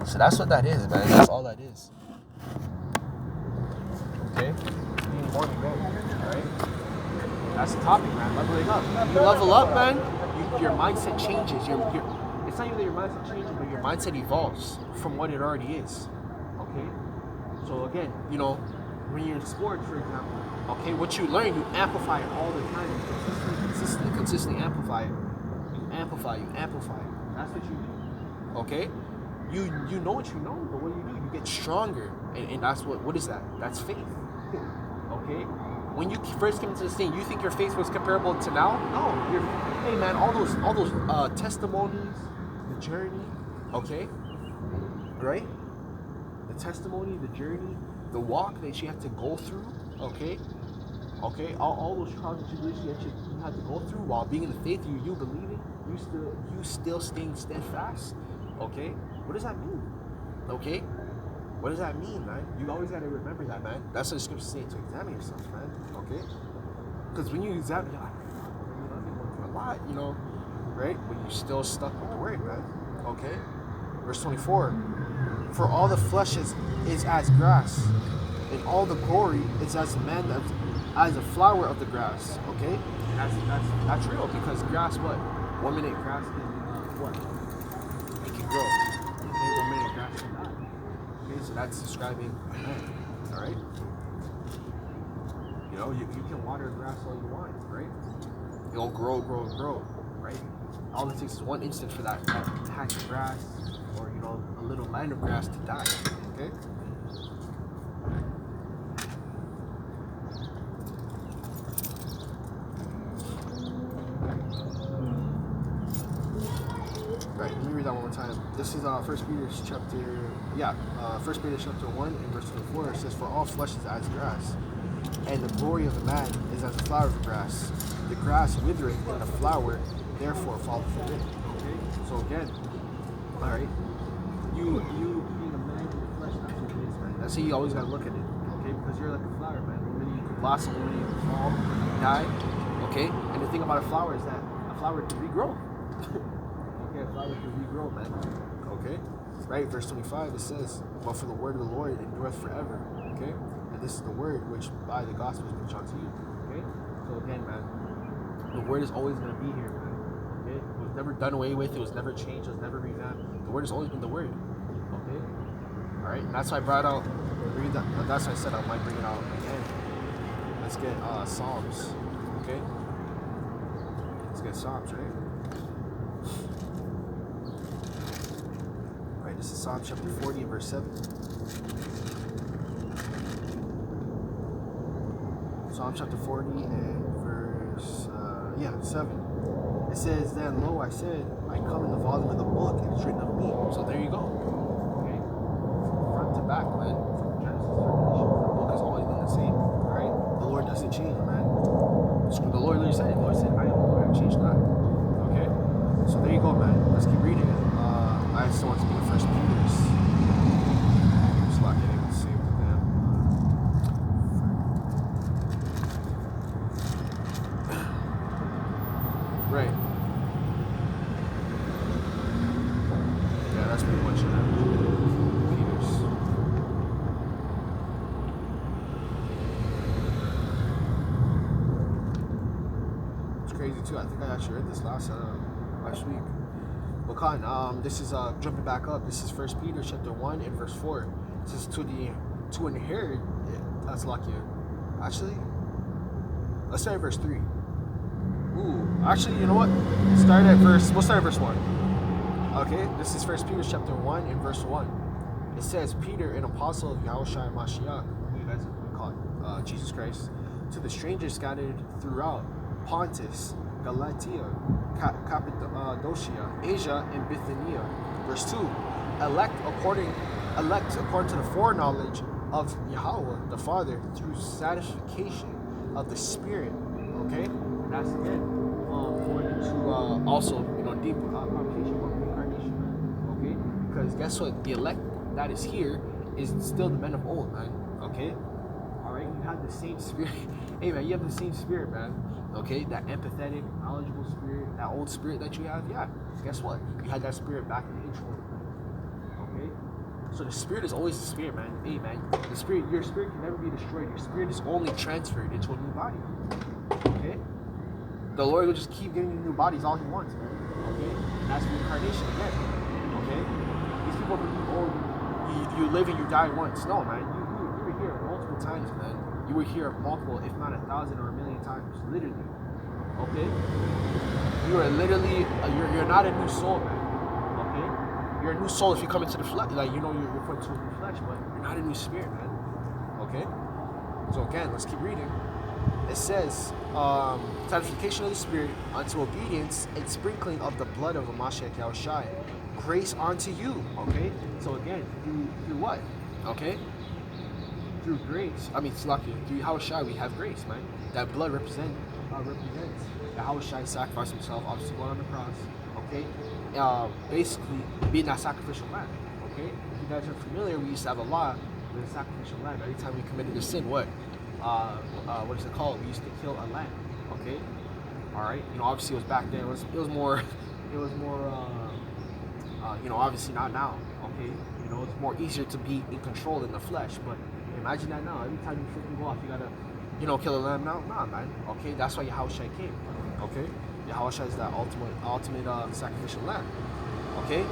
So that's what that is, man. That's all that is. Okay? Being born again, alright? That's the topic, man. Leveling up. You level up, man, your mindset changes. It's not even that your mindset changes, but your mindset evolves from what it already is. Okay? So again, you know, when you're in sport, for example, okay, what you learn, you amplify it all the time. You consistently amplify it. You amplify it. That's what you do. Okay? You know what you know, but what do? You get stronger. And that's what is that? That's faith. Okay? When you first came into this thing, you think your faith was comparable to now? No. Hey man, all those testimonies, the journey, okay? Right? The testimony, the journey, the walk that you had to go through, okay? Okay, all those trials and tribulations that you had to go through while being in the faith, you believing, you still staying steadfast, okay? What does that mean? Okay? What does that mean, man? You always got to remember that, man. That's what the scriptures say, to examine yourself, man, okay? Because when you examine, you're like, I've been through a lot, you know, right? But you're still stuck with the word, man, okay? Verse 24, for all the flesh is as grass, and all the glory is as a flower of the grass, okay? That's real, because grass, what? 1 minute grass can, what? It can grow. Okay, 1 minute grass can die. Okay, so that's describing a man, all right? You know, you can water grass all you want, right? It'll grow, right? All it takes is one instant for that patch of grass, or, you know, a little line of grass to die, okay? Right, let me read that one more time. This is 1 Peter chapter 1 and verse 24. It says, for all flesh is as grass, and the glory of the man is as a flower of the grass. The grass withereth, and the flower therefore falleth away. Okay, so again, all right, you being a man in the flesh, that's what it is, man. That's how you always gotta look at it, okay? Because you're like a flower, man. When you can blossom, when you can fall, die, okay? And the thing about a flower is that a flower can regrow. Okay, a flower can regrow, man. Okay, right? Verse 25, it says, but for the word of the Lord endureth forever. Okay, and this is the word which by the gospel is preached unto you. Okay, so again, man, the word is always going to be here, man. Okay, it was never done away with. It was never changed. It was never revamped. The word has always been the word. Okay, all right, and that's why I brought out. That's why I said I might bring it out again. Let's get Psalms. Okay, let's get Psalms, right? This is Psalm chapter 40 and verse 7. Psalm chapter 40 and verse 7. It says, then lo, I said, I come in the volume of the book, and it's written of me. So there you go. Okay? From front to back, man. From Genesis to Revelation, the book has always been the same. Alright? The Lord doesn't change, man. The Lord literally said, I am the Lord, I change not. Okay? So there you go, man. Let's keep reading it. I still want to be the first Peter's. Just not getting the same with them. Right. Yeah, that's pretty much it. Peter's. It's crazy too. I think I actually read this last week. This is jumping back up. This is 1 Peter chapter 1 and verse 4. It says to inherit. That's lucky. Actually, let's start at verse 3. Actually, you know what? We'll start at verse 1. Okay, this is 1 Peter chapter 1 and verse 1. It says, Peter, an apostle of Yahawashi Mashiach, who you guys call Jesus Christ, to the strangers scattered throughout Pontus, Galatia, Cappadocia, Asia, and Bithynia. Verse 2, elect according to the foreknowledge of Yahawah the Father through satisfaction of the Spirit. Okay, and that's again going into also, you know, deep conversation about reincarnation. Okay, because guess what? The elect that is here is still the men of old, man. Okay, all right, you have the same spirit. Hey man, you have the same spirit, man. Okay, that empathetic, knowledgeable spirit, that old spirit that you have, yeah. Guess what? You had that spirit back in the intro. Okay? So the spirit is always the spirit, man. Hey, man, your spirit can never be destroyed. Your spirit is only transferred into a new body. Okay? The Lord will just keep giving you new bodies all He wants, man. Okay? And that's reincarnation again. Okay? These people believe, oh, you live and you die once. No, man. You were here multiple times, man. You were here multiple, if not 1,000 or 1,000,000 times, literally. Okay? You are literally, you're not a new soul, man. Okay? You're a new soul if you come into the flesh, like, you know, you're put into a new flesh, but you're not a new spirit, man. Okay? So again, let's keep reading. It says, sanctification of the spirit unto obedience and sprinkling of the blood of Mashiach Yahawashi. Grace unto you. Okay? So again, through what? Okay? Through grace. I mean, through Yahawashi, we have grace, man. That blood represents Yahawashi sacrificed himself, obviously going on the cross. Okay? Basically, being that sacrificial lamb. Okay? If you guys are familiar, we used to have a law with a sacrificial lamb. Every time we committed a sin, what is it called? We used to kill a lamb. Okay? Alright? You know, obviously it was back then. It was more you know, obviously not now. Okay? You know, it's more easier to be in control in the flesh, but imagine that now. Every time you freaking go off, you gotta, you know, kill a lamb now? Nah, man. Okay? That's why Yahawashi came. Okay? Yahawashi is that ultimate sacrificial lamb. Okay?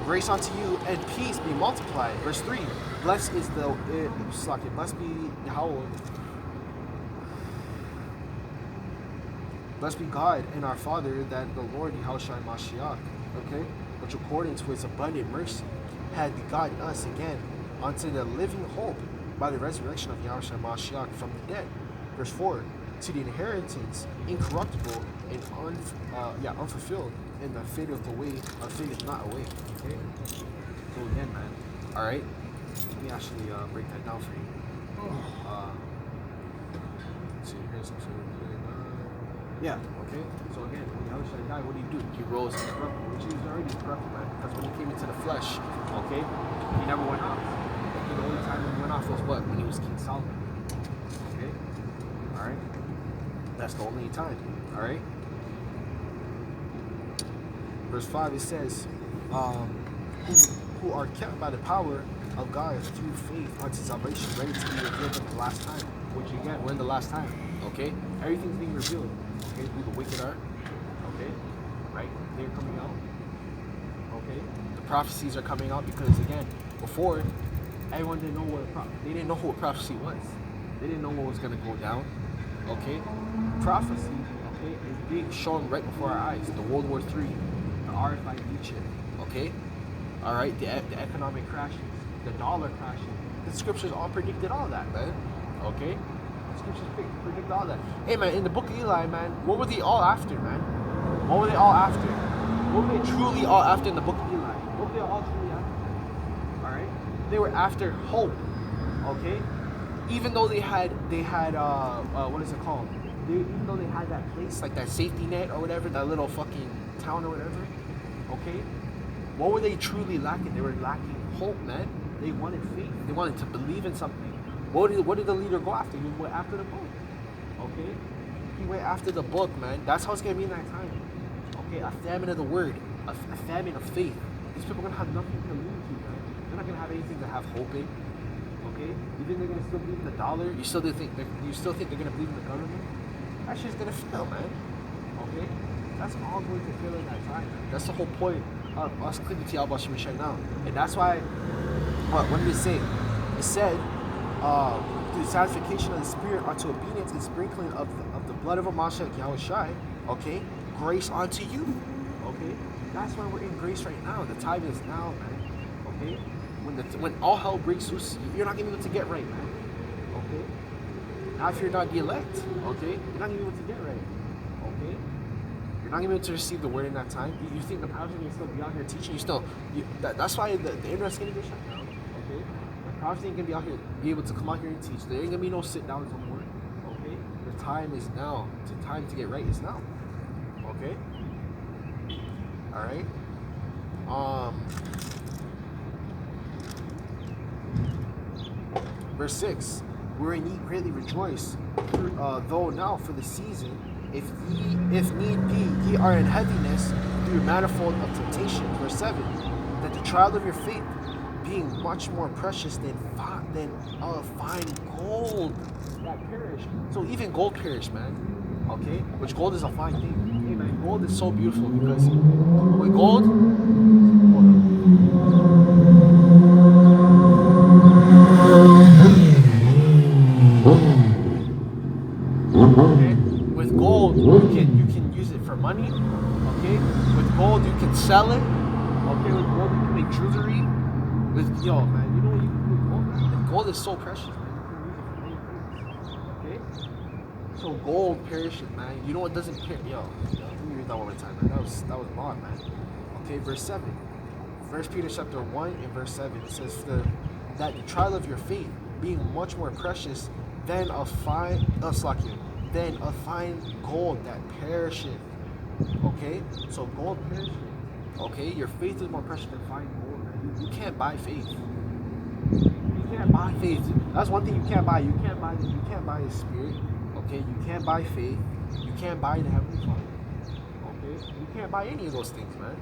Grace unto you and peace be multiplied. Verse 3. Blessed is blessed be Yahawah. Blessed be God and our Father, that the Lord Yahawashi Mashiach, okay, which according to His abundant mercy had begotten us again unto the living hope by the resurrection of Yahawashi Mashiach from the dead. Verse 4. To the inheritance incorruptible and unfulfilled, and the fate of the way fadeth not away. Okay. So again, man. All right. Let me actually break that down for you. Let's see, here's some sort of yeah. Okay. So again, when Yahawashi died, what do? He rose incorruptible, which is already corruptible, man. Because when He came into the flesh, okay, He never went off. Okay, the only time He went off was what? When He was King Solomon. Okay. All right. That's the only time. All right. Verse 5, it says, who are kept by the power of God through faith unto salvation, ready to be revealed in the last time. Which again, we're in the last time. Okay? Everything's being revealed. Okay? Who the wicked are. Okay? Right? They're coming out. Okay? The prophecies are coming out because again, before, everyone didn't know they didn't know what prophecy was. They didn't know what was gonna go down. Okay? Prophecy, okay, is being shown right before our eyes. The World War III, the RFI chip, okay? Alright, the economic crashes, the dollar crashing. The scriptures all predicted all that, man. Okay? The scriptures predict all that. Hey, man, in the book of Eli, man, what were they all after, man? What were they all after? What were they truly all after in the book of Eli? What were they all truly after? Alright? They were after hope, okay? Even though they had what is it called? Even though they had that place, like that safety net or whatever, that little fucking town or whatever, okay? What were they truly lacking? They were lacking hope, man. They wanted faith. They wanted to believe in something. What did the leader go after? He went after the book, okay? He went after the book, man. That's how it's going to be in that time, okay? A famine of the word, a famine of faith. These people are going to have nothing to lose to, man. They're not going to have anything to have hope in, okay? You think they're going to still believe in the dollar? You still think they're going to believe in the government? That shit's gonna fail, man. Okay? That's all going to fail in that time, man. That's the whole point of us clinging to Yahawashi right now. And that's why, what did it say? It said, through the sanctification of the Spirit unto obedience and sprinkling of the blood of Mashiach Yahawashi, okay? Grace unto you. Okay? That's why we're in grace right now. The time is now, man. Okay? When all hell breaks loose, you're not gonna be able to get right, man. Okay? Now, if you're not the elect, okay, you're not going to be able to get right, okay? You're not going to be able to receive the word in that time. You think the pastors are going to still be out here teaching? That's why the internet's going to get shut down, okay? The pastors ain't going to be out here, be able to come out here and teach. There ain't going to be no sit-downs no more, okay? The time is now. The time to get right is now, okay? All right? Verse 6. Wherein ye greatly rejoice, though now for the season, if need be, ye are in heaviness through manifold of temptation. Verse 7, that the trial of your faith, being much more precious than fine gold that perish. So even gold perish, man. Okay, which gold is a fine thing. Hey man, gold is so beautiful because with gold, okay, with gold you can use it for money. Okay, with gold you can sell it. Okay, with gold you can make jewelry. With man, you know what you can do with gold, man? And gold is so precious, man. You can use it for many things. Okay? So gold perishes, man. You know what doesn't perish? Let me read that one more time, man. That was bond, man. Okay, verse 7. 1 Peter chapter 1 and verse 7. It says that the trial of your faith being much more precious than a fine gold that perisheth. Okay? So gold perishes. Okay, your faith is more precious than fine gold, man. You can't buy faith. You can't buy faith. That's one thing you can't buy. You can't buy the spirit. Okay, you can't buy faith. You can't buy the heavenly Father. Okay, you can't buy any of those things, man.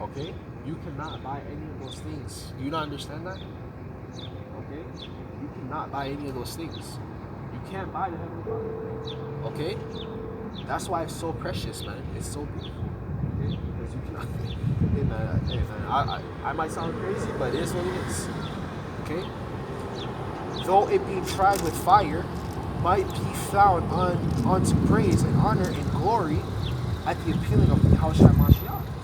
Okay, you cannot buy any of those things. Do you not understand that? Okay, you cannot buy any of those things. You can't buy the heavenly Father. Okay, that's why it's so precious, man. It's so beautiful. Okay, because you cannot. Hey man, I might sound crazy, but it is what it is. Okay? Though it being tried with fire, might be found unto praise and honor and glory at the appealing of Yahawashi.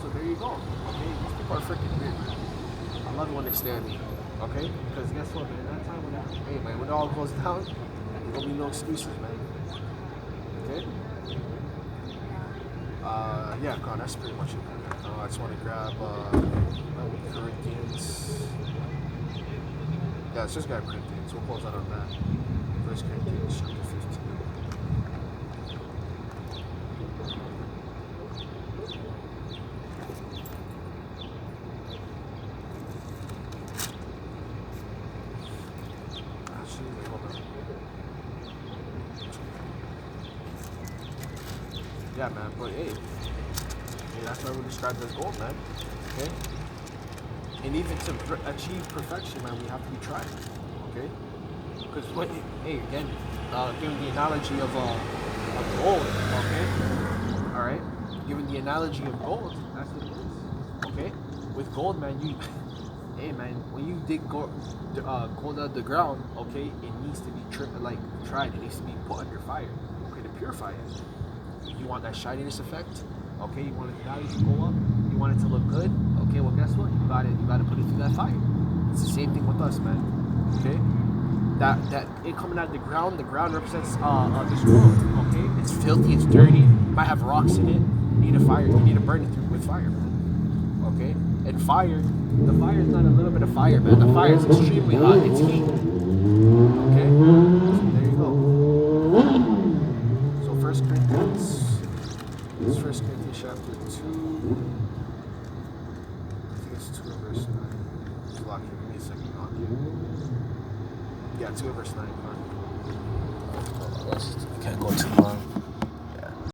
So there you go. Okay? These people are freaking weird, man. I love you when they stare at me. Okay? Because guess what, man? That time when when it all goes down, there's gonna be no excuses, man. Okay? Yeah, God, that's pretty much it, man. I just want to grab Corinthians. Yeah, let's just grab Corinthians. We'll close out on that. 1 Corinthians chapter 15. Actually, wait, hold on. Yeah, man, but hey, that's why we're described as gold, man. Okay? And even to achieve perfection, man, we have to be tried. Okay? Because again, giving the analogy of gold, okay? Alright? Giving the analogy of gold, that's what it is. Okay? With gold, man, when you dig gold out of the ground, okay, it needs to be tried. It needs to be put under fire, okay, to purify it. You want that shininess effect? Okay, you want the value to go up? You want it to look good? Okay, well guess what? You got to put it through that fire. It's the same thing with us, man. Okay? That it coming out of the ground represents this world. Okay? It's filthy, it's dirty, it might have rocks in it. You need a fire, you need to burn it through with fire, man. Okay? And the fire is not a little bit of fire, man. The fire is extremely hot, it's heat. Okay? So there you go. So 1 Corinthians. It's 1 Corinthians chapter 2. I think it's 2 verse 9. Just lock it. Give me a second. Lock it. Yeah, 2 verse 9. I can't go to